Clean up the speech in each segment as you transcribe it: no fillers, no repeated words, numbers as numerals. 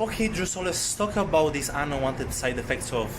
Okay, Drew. So let's talk about these unwanted side effects of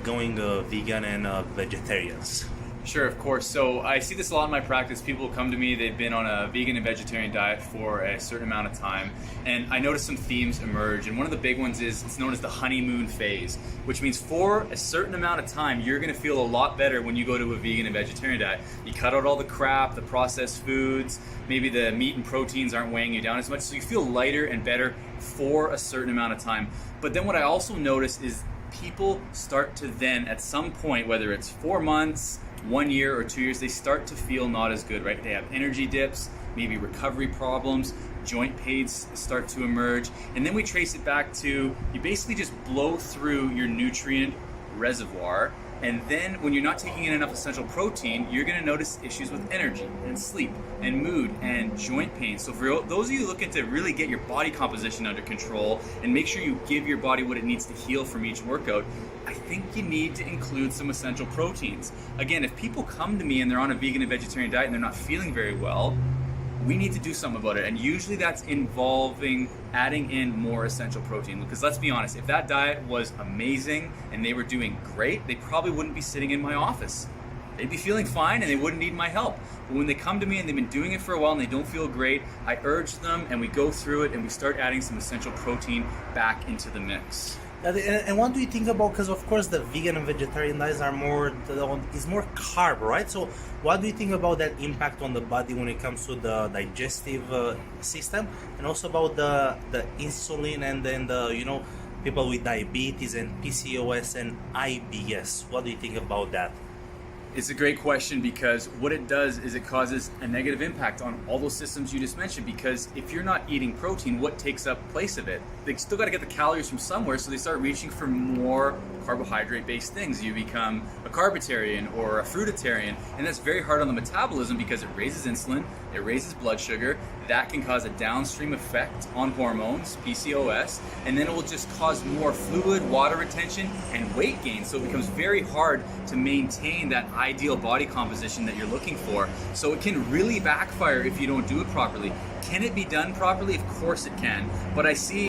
going vegan and vegetarians. Sure, of course. So I see this a lot in my practice. People come to me, they've been on a vegan and vegetarian diet for a certain amount of time, and I notice some themes emerge. And one of the big ones is it's known as the honeymoon phase, which means for a certain amount of time, you're going to feel a lot better when you go to a vegan and vegetarian diet. You cut out all the crap, the processed foods, maybe the meat and proteins aren't weighing you down as much, so you feel lighter and better for a certain amount of time. But then what I also notice is people start to then, at some point, whether it's 4 months, 1 year or 2 years, they start to feel not as good, right? They have energy dips, maybe recovery problems, joint pains start to emerge, and then we trace it back to you basically just blow through your nutrient reservoir, and then when you're not taking in enough essential protein, you're going to notice issues with energy and sleep and mood and joint pain. So for those of you looking to really get your body composition under control and make sure you give your body what it needs to heal from each workout, I think you need to include some essential proteins. Again, if people come to me and they're on a vegan and vegetarian diet and they're not feeling very well, we need to do something about it. And usually that's involving adding in more essential protein. Because let's be honest, if that diet was amazing and they were doing great, they probably wouldn't be sitting in my office. They'd be feeling fine and they wouldn't need my help. But when they come to me and they've been doing it for a while and they don't feel great, I urge them and we go through it and we start adding some essential protein back into the mix. And what do you think about? Because of course the vegan and vegetarian diets are is more carb, right? So what do you think about that impact on the body when it comes to the digestive system, and also about the insulin, and then the people with diabetes and PCOS and IBS? What do you think about that? It's a great question, because what it does is it causes a negative impact on all those systems you just mentioned. Because if you're not eating protein, what takes up place of it? They still got to get the calories from somewhere, so they start reaching for more carbohydrate-based things. You become a carbitarian or a fruitarian, and that's very hard on the metabolism because it raises insulin, it raises blood sugar. That can cause a downstream effect on hormones, PCOS, and then it will just cause more fluid, water retention, and weight gain. So it becomes very hard to maintain that ideal body composition that you're looking for. So it can really backfire if you don't do it properly. Can it be done properly? Of course it can. But I see